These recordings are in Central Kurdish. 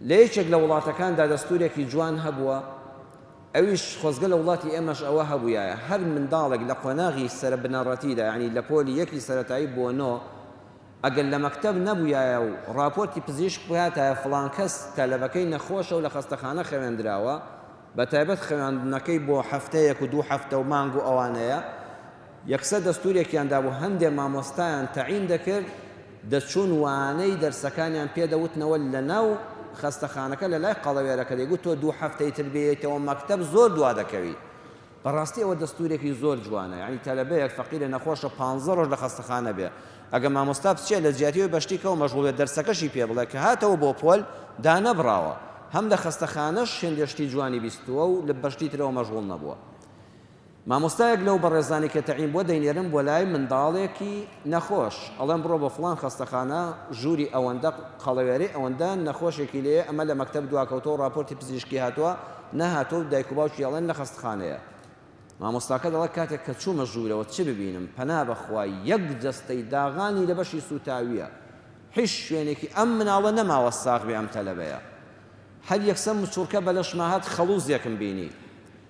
لە یەکێک لە وڵاتەکاندا دەستورێکی جوان هەبووە ئەویش خۆزگە لە وڵاتی ئێمەش ئەوە هەبوویایە هەر منداڵێک لە قۆناغی سەر بنەڕەتیدا یعنی لە پۆلی یەکی سەرەتایی بۆ نۆ ئەگەر لە مەکتەب نەبوویایە و ڕاپۆرتی پزیشک بووایەتە فڵان کەس تەلەبەکەی نەخۆشە و لە خەستەخانە خوێندراوە بەتایبەت خوێندنەکەی بۆ هەفتەیەک و دوو هەفتە و مانگ و ئەوانەیە یەکسەر دەستورێکیاندا بوو هەندێک مامۆستایان تەعین دەکرد دەچوون وانەی دەرسەکانیان پێدەوتنەوە لە ناو خەستەخانەکە لە لای قەڵەوێرەکە دەیگوت تۆ دوو هەفتەی تر بێتەوە مەکتەب زۆر دوا دەکەوی بەڕاستی ئەوە دەستورێکی زۆر جوانە یعنی تەلەبەیەک فەقیرە نەخۆشە 15 ڕۆژ لە خەستەخانە بێ ئەگە مامۆستا بچێت لە جیاتیەوەی بەشتیکەوە مەشغوڵێت دەرسەکەشی پێ بڵێ کە هاتەوە بۆ پۆل دانەبراوە هەم لە خەستەخانەش شێندێشتی جوانی بیستووە و لە بەشتی ترەوە مەشغوڵ نەبووە مامۆستایەک لەو بەڕێزانی کە تەعین بۆ دەینێرن بۆ لای منداڵێکی نەخۆش ئەڵێم بڕۆ بە فڵان خەستەخانە ژووری ئەوەندە قەڵەوێرەی ئەوەندە نەخۆشێکی لێ ئەمە لە مەکتەب دواکەوتەوە ڕاپۆرتی پزیشکی هاتووە نەهاتوە دایک و باوکی ئەڵێن لە خەستەخانەیە مامۆستاکە دەڵێت کاتێک کە چوومە ژوورەوە چ ببینم پەنا بەخوای یەک جەستەی داغانی لە بەشی سوتاویە هیچ شوێنێکی ئەم مناڵە نەماوە ساغ بێ ئەم تەلەبەیە هەر یەکسەر مچورکە بە لەشما هات خەڵوزێکم بینی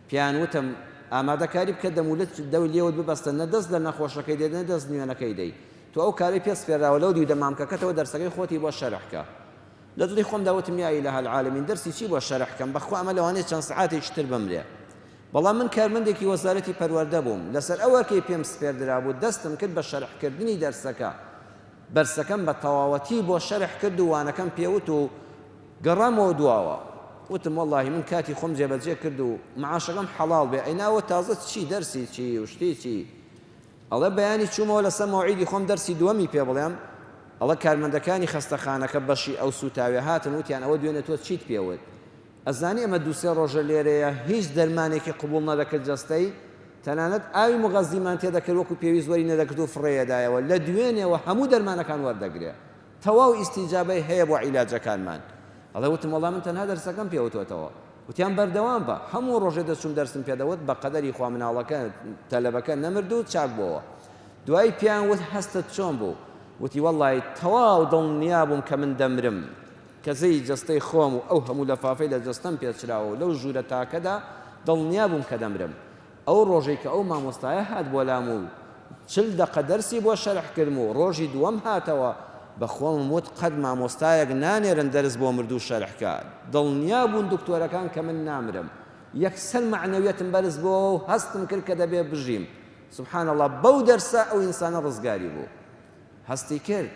پیان وتم ئامادەکاری بکە دەمولت دەوی لێوت ببەستە نەدەست لە نەخۆشەکەی دێت نەدەست نوێنەکەی دەی تو ئەو کاری پێ سپێراوە لەو دیو دەمامکەکەتەوە دەرسەکەی خۆتی بۆ شەرحکە لە دڵی خۆم داوتم یا ئیلەه العالەمین دەرسی چی بۆ شەرحکەم بەخوا ئەمە لەوانەیە چەند سعاتێکی تر بمرێ بەڵام من کارمەندێکی وەزارەتی پەروەردە بووم لەسەر ئەوەکەی پێم سپێردرا بوو دەستم کرد بە شەرحکردنی دەرسەکە بەرسەکەم بە تەواوەتی بۆ شەرح کرد و وانەکەم پێوت و گەڕامەوە دواوە وتم والله من کاتی خۆم جێبەجێ کرد و معاشەکەم حەڵاڵ بێ ئەیناوە تازە چی دەرسی چی و شتی چی ئەڵێ بەیانی چوومەوە لەسەر مەوعیدی خۆم دەرسی دووەمی پێ بڵێم ئەڵێ کارمەندەکانی خەستەخانەکە بەشی ئەو سوتاوێ هاتن وتیان ئەوە دوێنێ تۆ چیت پێوت ئەزانی ئەمە دووسێ ڕۆژە لێرەیە هیچ دەرمانێکی قبول نەدەکرد جەستەی تەنانەت ئاوی مغەزیمان تێدەکرد وەکو پێویست وەری نەدەکرد و فڕێیەدایەوە لە دوێنێەوە هەموو دەرمانەکان وەردەگرێ تەواو ئیستیجابەی هەیە بۆ عیلاجەکانمان ئەڵێ وتم وەڵام من تەنها دەرسەکەم پێوتوێتەوە وتیان بەردەوام بە هەموو ڕۆژێ دەچوم دەرسم پێدەوت بە قەدەری خوا مناڵەکە تەلەبەکە نەمرد و چاک بووەوە دوای پیان وت هەستت چۆن بوو وتی وەڵڵی تەواو دڵنیا بووم کە من دەمرم کەزەی جەستەی خۆم و ئەو هەموو لەفافەی لە جەستەم پێچراوە و لەو ژوورە تاکەدا دڵنیا بووم کە دەمرم ئەو ڕۆژێک کە ئەو مامۆستایە هات بۆ لام و 40 دەقە دەرسی بۆ شەرحکردم و ڕۆژی دووەم هاتەوە بەخۆم وت قەت مامۆستایەک نانێرن دەرس بۆ مردوو شەرحکە دڵنیا بوون دکتۆرەکان کە من نامرم یەکسەر معنەویەتم بەرز بۆ و هەستم کرد کە دەبێ بژیم سبحان الله بەو دەرسە ئەو ئینسانە ڕزگاری بوو هەستی کرد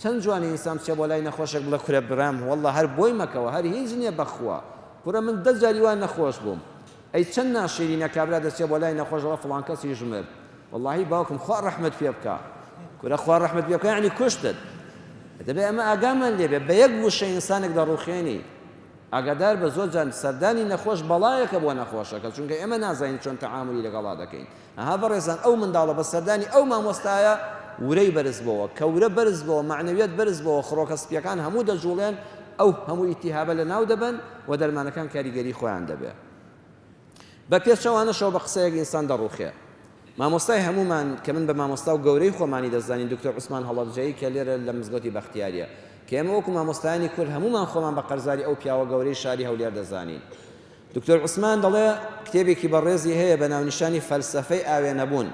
چەند جوانی ئینسان بچێ بۆ لای نەخۆشێک بڵێ کورە برام وەڵڵا هەر بۆی مەکەوە هەر هیچ نییە بەخوا کوڕە من 10 جاری وان نەخۆش بووم ئەی چەند ناشرینە کابرا دەچێ بۆ لای نەخۆشەوە فڵان کەسی ژمرد وەڵڵاهی باوکم خوا ڕەحمەت پێ بکە کورە خوا ڕەحمەت پێ بکە یعنی کوشتت دەبێ ئەمە ئاگامان لێبێ بە یەک وشە ئینسانێک دەڕوخێنی ئاگادار بە زۆر جان سەردانی نەخۆش بەڵایەکە بۆ نەخۆشەکە چونکە ئێمە نازانین چۆن تەعاملی لەگەڵا دەکەین ئەها بەڕێزان ئەو منداڵە بە سەردانی ئەو مامۆستایە ورەی بەرز بەوە کەورە بەرز بەوە معنەویەت بەرز بەوە خڕۆکە سپیەکان هەموو دەجوڵێن ئەو هەموو ئیتیهابە لە ناو دەبن و دەرمانەکان کاریگەری خۆیان دەبێ بە پێچەوانەشەوە بە قسەیەک ئینسان دەڕوخێ مامۆستای هەمومان کە من بە مامۆستا و گەورەی خۆمانی دەزانین دکتۆر عوسمان هەڵەبجەیی کە لێرە لە مزگەوتی بەختیاریە کە ئێمە وەکو مامۆستایانی کورد هەمومان خۆمان بە قەرزاری ئەو پیاوە گەورەی شاری هەولێر دەزانین دکتۆر عوسمان دەڵێ کتێبێکی بەڕێزی هەیە بە ناونیشانی فەلسەفەی ئاوێنەبوون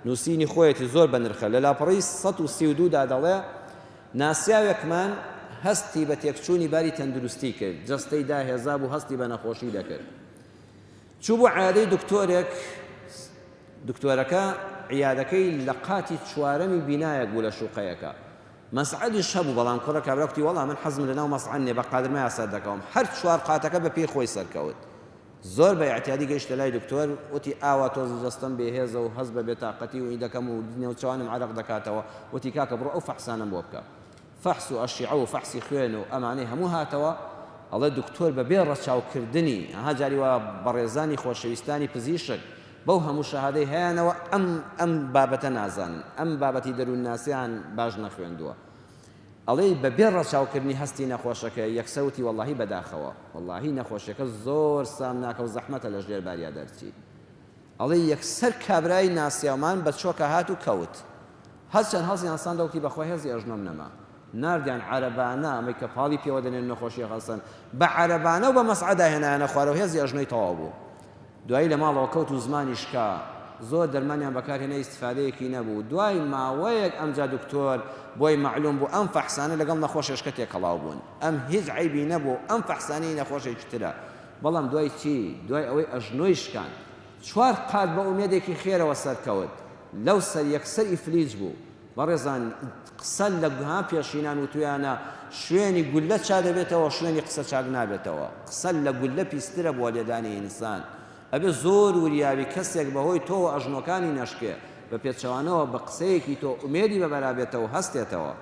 نووسینی خۆیەتی زۆر بە نرخە لە لاپەڕی 132 دا دەڵێ ناسیاوێکمان هەستی بە تێکچوونی باری تەندروستی کرد جەستەی داهێزا بوو هەستی بە نەخۆشی دەکرد چوو بۆ عیادەی دکتۆرێک دکتۆرەکە عیادەکەی لە قاتی چوارەمی بینایەک بوو لە شوقەیەکە مەسعەدیش هەبوو بەڵام کوڕە کابرا کوتی وەڵا من حەزم لەناو مەسعەد نییە بە قادرمە یاسەر دەکەوم هەر چوار قاتەکە بە پێی خۆی سەرکەوت زۆر بە اعتیادی گەیشتە لای دکتۆر وتی ئاوا تۆزی جەستەم بێهێزە و هەز بە بێتاقەتی و ئین دەکەم و نێوچوانم عەرەق دەکاتەوە وتی کاکە بڕۆ ئەو فەحسانم بۆ بکە فەحس و ئەشیعە و فەحسی خوێن و ئەمانەی هەموو هاتەوە ئەڵێ دکتۆر بەبێ ڕەچاوکردنی ئەها جاری وە بەڕێزانی خۆشەویستانی پزیشک بەو هەموو شەهادەی هەیەنەوە ئەم بابەتە نازانن ئەم بابەتی دەروونناسیان باش نەخوێندووە ئەڵێ بەبێ ڕەچاوکردنی هەستی نەخۆشەکە یەکسەوتی وەڵڵاهی بەداخەوە وەڵڵاهی نەخۆشیەکە زۆر سامناکە و زەحمەتە لە ژێر باریا دەرچی ئەڵێ یەکسەر کابرای ناسیاومان بە چۆکە هات و کەوت هەرچەند هەڵزیان ساندەوتی بەخۆی هێزی ئەژنۆم نەما ناردیان عەرەبانە ئەمەی کە پاڵی پێوە دەنێن نەخۆشیە خەستن بە عەرەبانە و بە مەسعەدا هێنایانە خوارەوە هێزی ئەژنۆی تەواو بوو دوایی لە ماڵەوە کەوت و زمانی شکا زۆر دەرمانیان بەکارهێنا ئیستیفادەیەکی نەبوو دوای ماوەیەک ئەمجا دکتۆر بۆی معلوم بوو ئەم فەحسانە لەگەڵ نەخۆشیشکە تێکەڵاو بوون ئەم هیچ عیبی نەبوو ئەم فەحسانەی نەخۆشێکی ترە بەڵام دوای چی دوای ئەوەی ئەژنۆی شکان 4 قات بە ئومێدێکی خێرەوە سەرکەوت لەو سەر یەکسەر ئیفلیج بوو بەڕێزان قسە لە گوها پێشینان و تویانە شوێنی گولە چا دەبێتەوە شوێنی قسە چاک نابێتەوە قسە لە گولە پیسترە بۆ لێدانی ئینسان ئەبێ زۆر وریابی کەسێک بەهۆی تۆ ئەژنۆکانی نەشکێ بە پێچەوانەوە بە قسەیەکی تۆ ئومێدی بە بەرابێتەوە هەستێتەوە